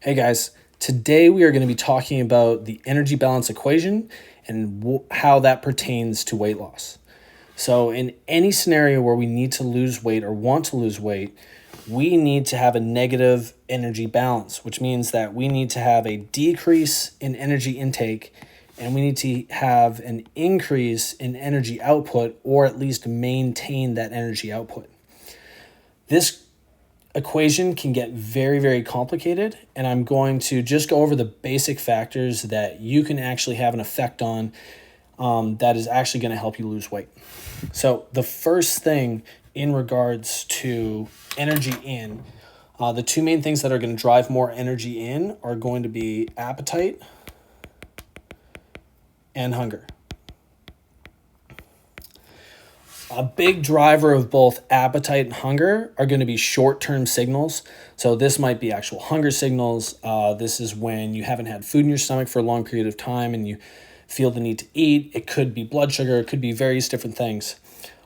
Hey guys, today we are going to be talking about the energy balance equation and how that pertains to weight loss. So, in any scenario where we need to lose weight or want to lose weight, we need to have a negative energy balance, which means that we need to have a decrease in energy intake and we need to have an increase in energy output, or at least maintain that energy output. This equation can get very, very complicated, and I'm going to just go over the basic factors that you can actually have an effect on that is actually going to help you lose weight. So the first thing in regards to energy in, the two main things that are going to drive more energy in are going to be appetite and hunger. A big driver of both appetite and hunger are going to be short-term signals. So this might be actual hunger signals. This is when you haven't had food in your stomach for a long period of time and you feel the need to eat. It could be blood sugar. It could be various different things.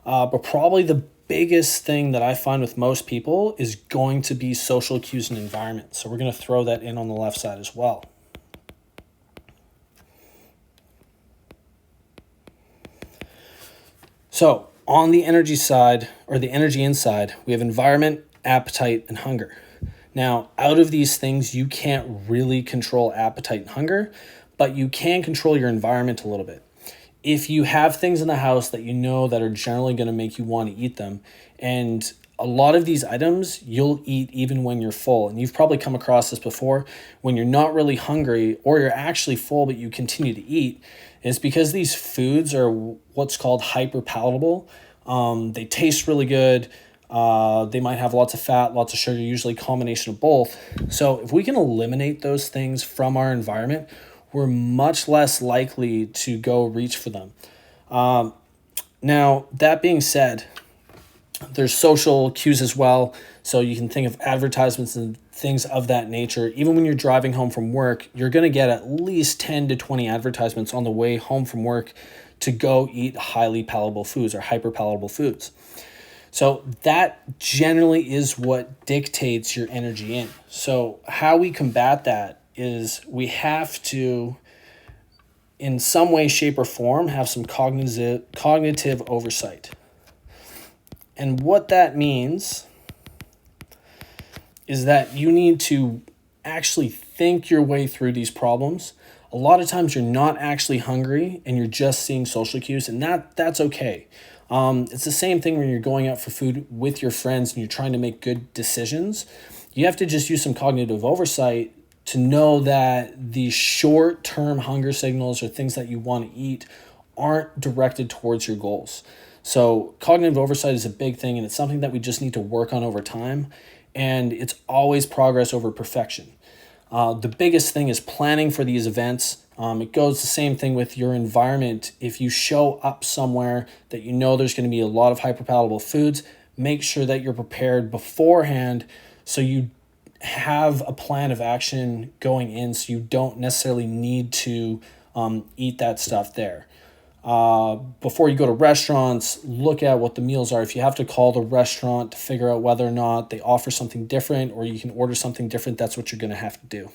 But probably the biggest thing that I find with most people is going to be social cues and environment. So we're going to throw that in on the left side as well. So on the energy side, or the energy inside, we have environment, appetite, and hunger. Now, out of these things, you can't really control appetite and hunger, but you can control your environment a little bit. If you have things in the house that you know that are generally going to make you want to eat them, and a lot of these items you'll eat even when you're full, and you've probably come across this before, when you're not really hungry or you're actually full but you continue to eat, is because these foods are what's called hyper palatable. They taste really good. They might have lots of fat, lots of sugar, usually a combination of both. So if we can eliminate those things from our environment, we're much less likely to go reach for them. Now, that being said, there's social cues as well. So you can think of advertisements and things of that nature. Even when you're driving home from work, you're going to get at least 10 to 20 advertisements on the way home from work to go eat highly palatable foods or hyper palatable foods. So that generally is what dictates your energy in. So how we combat that is we have to, in some way, shape, or form, have some cognitive oversight. And what that means is that you need to actually think your way through these problems. A lot of times you're not actually hungry and you're just seeing social cues, and that's okay. It's the same thing when you're going out for food with your friends and you're trying to make good decisions. You have to just use some cognitive oversight to know that these short-term hunger signals or things that you want to eat aren't directed towards your goals. So cognitive oversight is a big thing, and it's something that we just need to work on over time, and it's always progress over perfection. The biggest thing is planning for these events. It goes the same thing with your environment. If you show up somewhere that you know there's going to be a lot of hyperpalatable foods, make sure that you're prepared beforehand so you have a plan of action going in so you don't necessarily need to eat that stuff there. Before you go to restaurants, look at what the meals are. If you have to call the restaurant to figure out whether or not they offer something different or you can order something different, that's what you're going to have to do.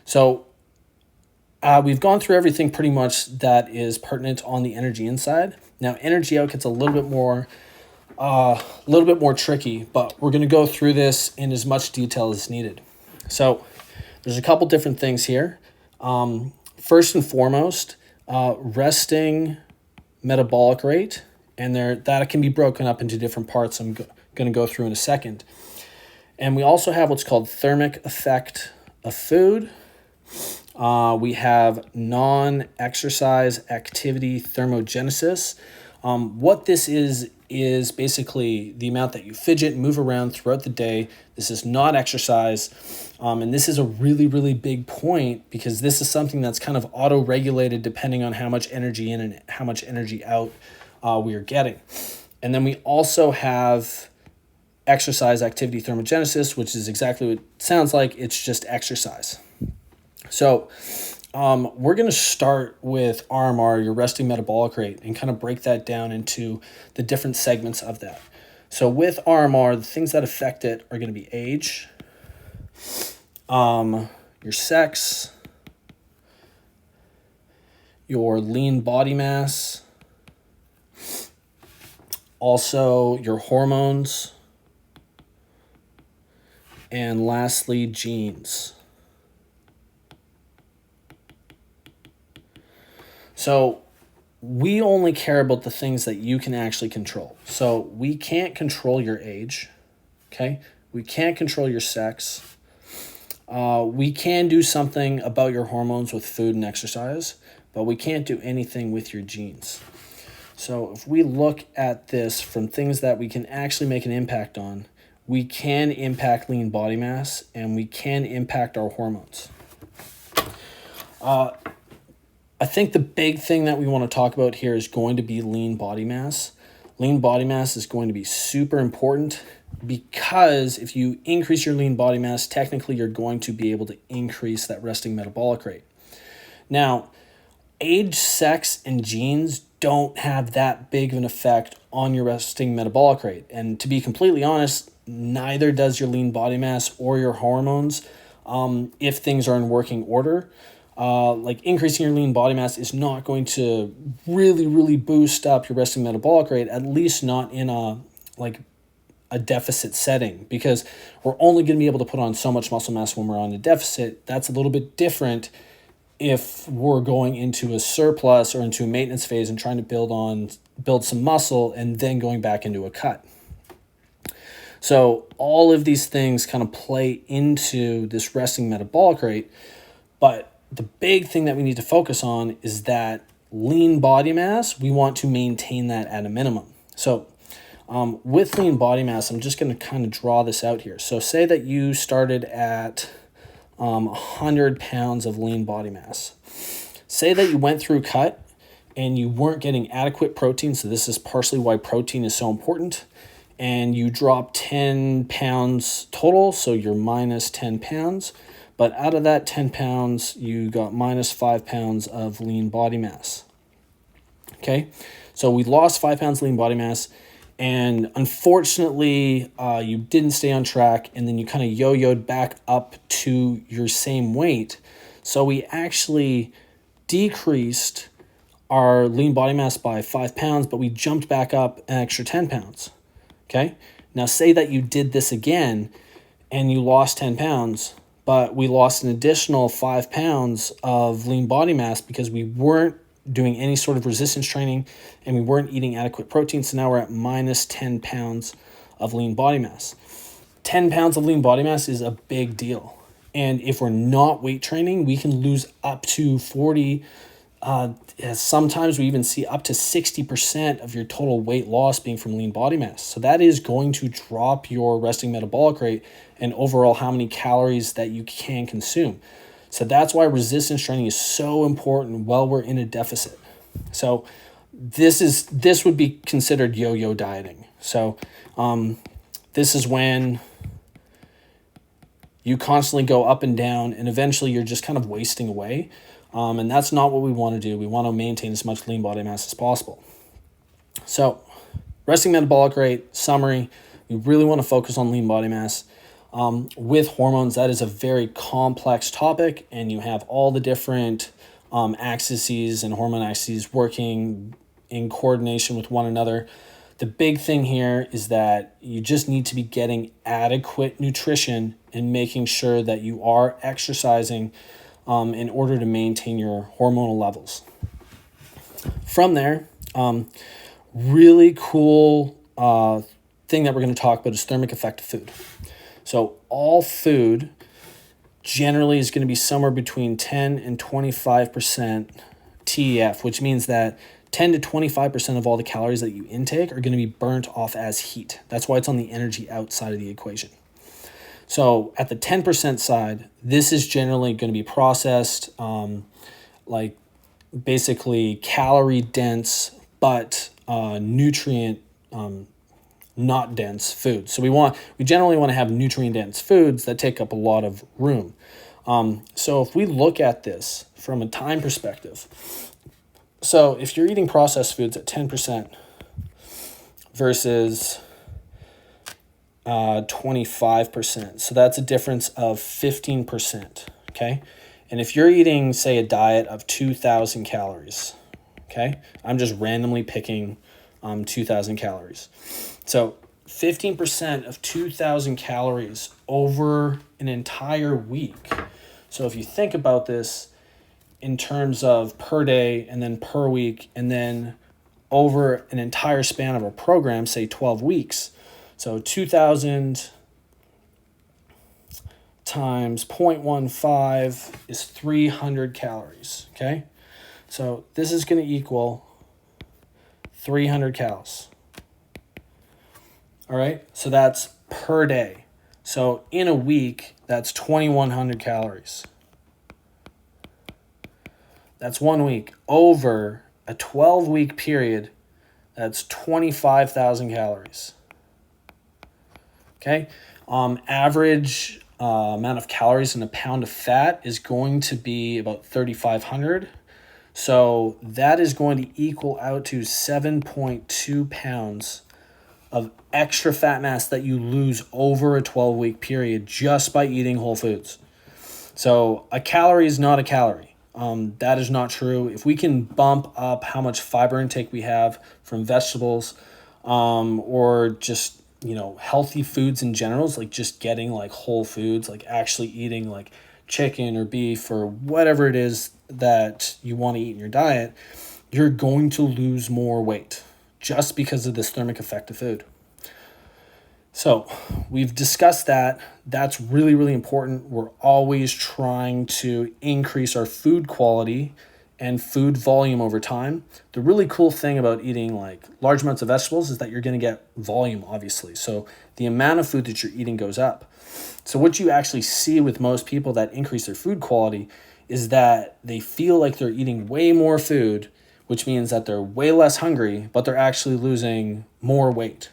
So we've gone through everything pretty much that is pertinent on the energy inside. Now, energy out gets a little bit more tricky, but we're going to go through this in as much detail as needed. So there's a couple different things here. First and foremost, resting metabolic rate, and that can be broken up into different parts I'm going to go through in a second. And we also have what's called thermic effect of food. We have non-exercise activity thermogenesis. What this is basically the amount that you fidget and move around throughout the day. This is not exercise. And this is a really, really big point because this is something that's kind of auto-regulated depending on how much energy in and how much energy out we are getting. And then we also have exercise activity thermogenesis, which is exactly what it sounds like. It's just exercise. So we're going to start with RMR, your resting metabolic rate, and kind of break that down into the different segments of that. So with RMR, the things that affect it are going to be age, your sex, your lean body mass, also your hormones, and lastly, genes. So we only care about the things that you can actually control. So we can't control your age, okay? We can't control your sex. We can do something about your hormones with food and exercise, but we can't do anything with your genes. So if we look at this from things that we can actually make an impact on, we can impact lean body mass and we can impact our hormones. I think the big thing that we want to talk about here is going to be lean body mass. Lean body mass is going to be super important because if you increase your lean body mass, technically you're going to be able to increase that resting metabolic rate. Now, age, sex, and genes don't have that big of an effect on your resting metabolic rate. And to be completely honest, neither does your lean body mass or your hormones if things are in working order. Like increasing your lean body mass is not going to really boost up your resting metabolic rate, at least not in a deficit setting, because we're only going to be able to put on so much muscle mass when we're on a deficit. That's a little bit different if we're going into a surplus or into a maintenance phase and trying to build some muscle and then going back into a cut. So all of these things kind of play into this resting metabolic rate, but the big thing that we need to focus on is that lean body mass. We want to maintain that at a minimum. So with lean body mass, I'm just going to kind of draw this out here. So say that you started at 100 pounds of lean body mass. Say that you went through cut and you weren't getting adequate protein. So this is partially why protein is so important. And you drop 10 pounds total. So you're minus 10 pounds. But out of that 10 pounds, you got minus 5 pounds of lean body mass. Okay, so we lost 5 pounds lean body mass, and unfortunately, you didn't stay on track, and then you kind of yo-yoed back up to your same weight. So we actually decreased our lean body mass by 5 pounds, but we jumped back up an extra 10 pounds. Okay, now say that you did this again, and you lost 10 pounds, but we lost an additional 5 pounds of lean body mass because we weren't doing any sort of resistance training and we weren't eating adequate protein. So now we're at minus 10 pounds of lean body mass. 10 pounds of lean body mass is a big deal. And if we're not weight training, we can lose up to 40. Sometimes we even see up to 60% of your total weight loss being from lean body mass. So that is going to drop your resting metabolic rate and overall how many calories that you can consume. So that's why resistance training is so important while we're in a deficit. So this would be considered yo-yo dieting. So this is when you constantly go up and down and eventually you're just kind of wasting away. And that's not what we want to do. We want to maintain as much lean body mass as possible. So resting metabolic rate, summary, we really want to focus on lean body mass. With hormones, that is a very complex topic, and you have all the different axes and hormone axes working in coordination with one another. The big thing here is that you just need to be getting adequate nutrition and making sure that you are exercising in order to maintain your hormonal levels. From there, really cool thing that we're going to talk about is thermic effect of food. So all food generally is going to be somewhere between 10 and 25% TEF, which means that 10 to 25% of all the calories that you intake are going to be burnt off as heat. That's why it's on the energy outside of the equation. So at the 10% side, this is generally going to be processed, like basically calorie dense, but nutrient not dense foods. So we generally want to have nutrient dense foods that take up a lot of room. So if we look at this from a time perspective, so if you're eating processed foods at 10% versus 25%. So that's a difference of 15%. Okay. And if you're eating, say, a diet of 2,000 calories, okay, I'm just randomly picking 2,000 calories. So 15% of 2,000 calories over an entire week. So if you think about this in terms of per day and then per week and then over an entire span of a program, say 12 weeks. So 2,000 times 0.15 is 300 calories, okay? So this is going to equal 300 calories. All right, so that's per day. So in a week, that's 2,100 calories. That's 1 week. Over a 12-week period, that's 25,000 calories. Okay, average amount of calories in a pound of fat is going to be about 3,500. So that is going to equal out to 7.2 pounds of extra fat mass that you lose over a 12-week period just by eating whole foods. So a calorie is not a calorie. That is not true. If we can bump up how much fiber intake we have from vegetables, or just, healthy foods in general, like just getting like whole foods, like actually eating like chicken or beef or whatever it is that you want to eat in your diet, you're going to lose more weight just because of this thermic effect of food. So we've discussed that. That's really, really important. We're always trying to increase our food quality and food volume over time. The really cool thing about eating like large amounts of vegetables is that you're going to get volume, obviously. So the amount of food that you're eating goes up. So what you actually see with most people that increase their food quality is that they feel like they're eating way more food, which means that they're way less hungry, but they're actually losing more weight.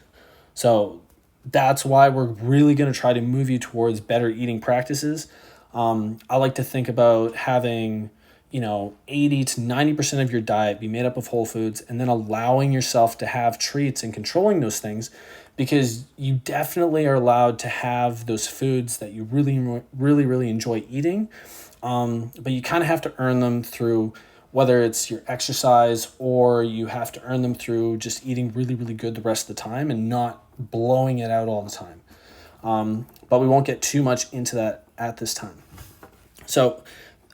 So that's why we're really going to try to move you towards better eating practices. I like to think about having, 80 to 90% of your diet be made up of whole foods, and then allowing yourself to have treats and controlling those things, because you definitely are allowed to have those foods that you really, really, really enjoy eating. But you kind of have to earn them through, whether it's your exercise or you have to earn them through just eating really, really good the rest of the time and not blowing it out all the time. But we won't get too much into that at this time. So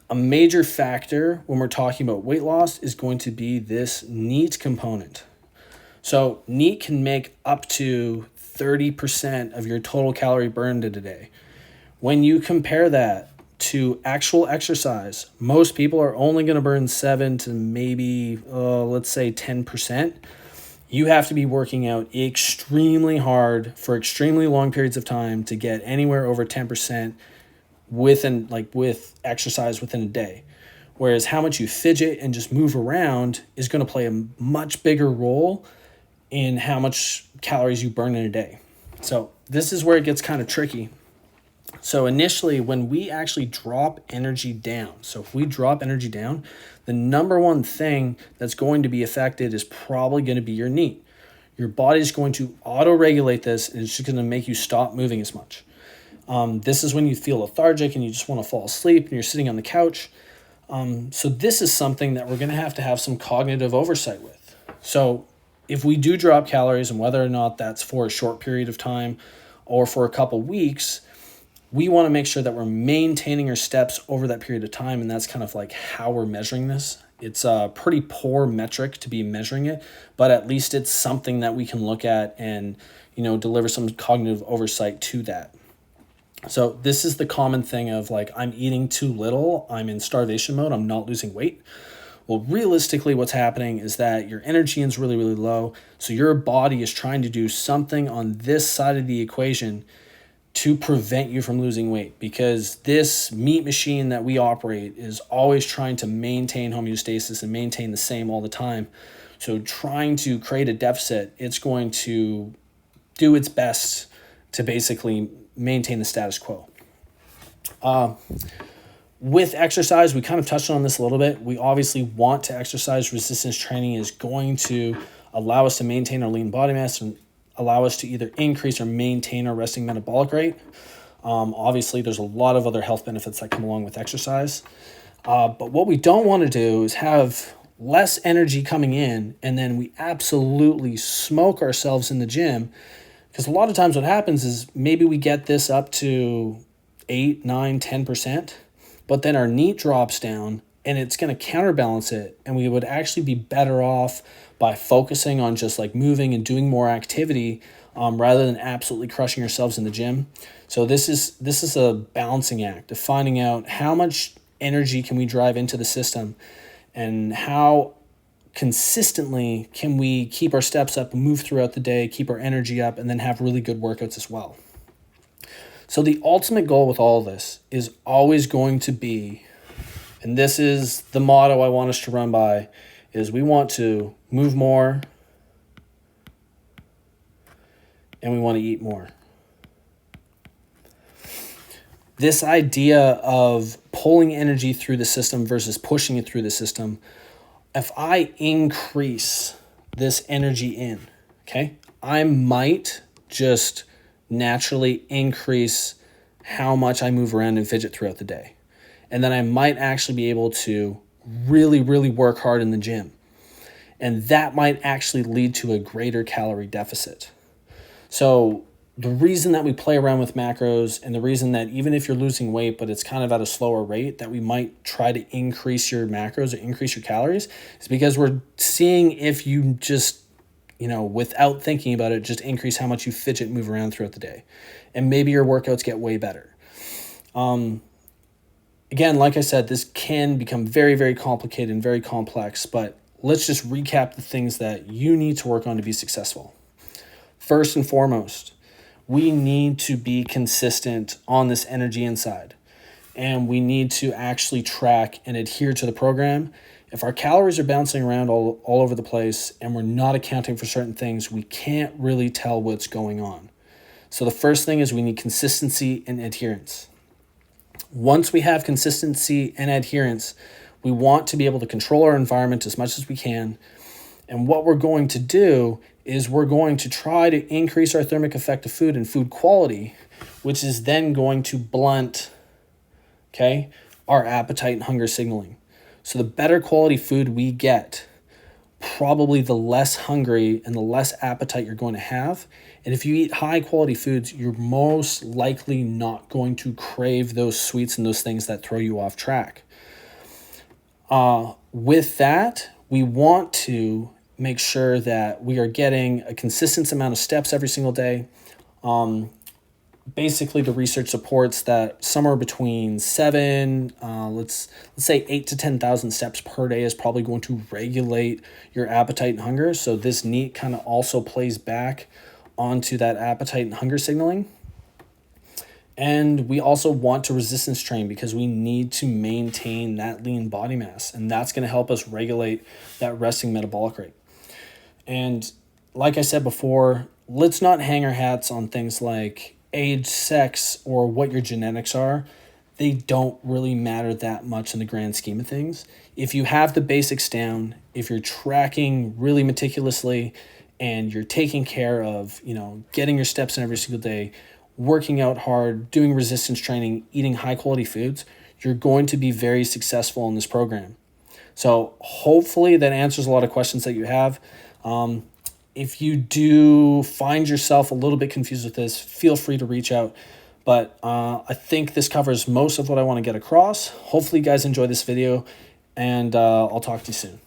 a major factor when we're talking about weight loss is going to be this NEAT component. So NEAT can make up to 30% of your total calorie burned in a day. When you compare that to actual exercise, most people are only going to burn 7 to maybe, let's say 10%. You have to be working out extremely hard for extremely long periods of time to get anywhere over 10% with exercise within a day. Whereas how much you fidget and just move around is going to play a much bigger role in how much calories you burn in a day. So this is where it gets kind of tricky. So initially, when we actually drop energy down, so if we drop energy down, the number one thing that's going to be affected is probably going to be your NEAT. Your body's going to auto-regulate this, and it's just going to make you stop moving as much. This is when you feel lethargic and you just want to fall asleep and you're sitting on the couch. So this is something that we're going to have some cognitive oversight with. So if we do drop calories, and whether or not that's for a short period of time or for a couple weeks, we want to make sure that we're maintaining our steps over that period of time. And that's kind of like how we're measuring this. It's a pretty poor metric to be measuring it, but at least it's something that we can look at and, deliver some cognitive oversight to that. So this is the common thing of like, I'm eating too little, I'm in starvation mode, I'm not losing weight. Well, realistically, what's happening is that your energy is really, really low. So your body is trying to do something on this side of the equation to prevent you from losing weight, because this meat machine that we operate is always trying to maintain homeostasis and maintain the same all the time. So trying to create a deficit, it's going to do its best to basically maintain the status quo. With exercise, we kind of touched on this a little bit. We obviously want to exercise. Resistance training is going to allow us to maintain our lean body mass and allow us to either increase or maintain our resting metabolic rate. Obviously, there's a lot of other health benefits that come along with exercise. But what we don't want to do is have less energy coming in and then we absolutely smoke ourselves in the gym. Because a lot of times what happens is maybe we get this up to 8, 9, 10%, but then our NEAT drops down and it's going to counterbalance it. And we would actually be better off by focusing on just like moving and doing more activity rather than absolutely crushing ourselves in the gym. So this is a balancing act of finding out how much energy can we drive into the system and how consistently can we keep our steps up, move throughout the day, keep our energy up, and then have really good workouts as well. So the ultimate goal with all of this is always going to be, and this is the motto I want us to run by, is we want to move more and we want to eat more. This idea of pulling energy through the system versus pushing it through the system, if I increase this energy in, okay, I might just naturally increase how much I move around and fidget throughout the day. And then I might actually be able to really, really work hard in the gym. And that might actually lead to a greater calorie deficit. So the reason that we play around with macros and the reason that even if you're losing weight, but it's kind of at a slower rate, that we might try to increase your macros or increase your calories is because we're seeing if you just, without thinking about it, just increase how much you fidget and move around throughout the day. And maybe your workouts get way better. Again, like I said, this can become very, very complicated and very complex, but let's just recap the things that you need to work on to be successful. First and foremost, we need to be consistent on this energy inside. And we need to actually track and adhere to the program. If our calories are bouncing around all over the place and we're not accounting for certain things, we can't really tell what's going on. So the first thing is we need consistency and adherence. Once we have consistency and adherence, we want to be able to control our environment as much as we can. And what we're going to do is we're going to try to increase our thermic effect of food and food quality, which is then going to blunt, our appetite and hunger signaling. So the better quality food we get, probably the less hungry and the less appetite you're going to have. And if you eat high quality foods, you're most likely not going to crave those sweets and those things that throw you off track. With that, we want to make sure that we are getting a consistent amount of steps every single day. Basically, the research supports that somewhere between 7, let's say 8 to 10,000 steps per day is probably going to regulate your appetite and hunger. So this NEAT kind of also plays back onto that appetite and hunger signaling. And we also want to resistance train because we need to maintain that lean body mass. And that's going to help us regulate that resting metabolic rate. And like I said before, let's not hang our hats on things like age, sex, or what your genetics are. They don't really matter that much in the grand scheme of things. If you have the basics down, if you're tracking really meticulously, and you're taking care of, getting your steps in every single day, working out hard, doing resistance training, eating high quality foods, you're going to be very successful in this program. So hopefully that answers a lot of questions that you have. If you do find yourself a little bit confused with this, feel free to reach out. But I think this covers most of what I want to get across. Hopefully you guys enjoy this video, and I'll talk to you soon.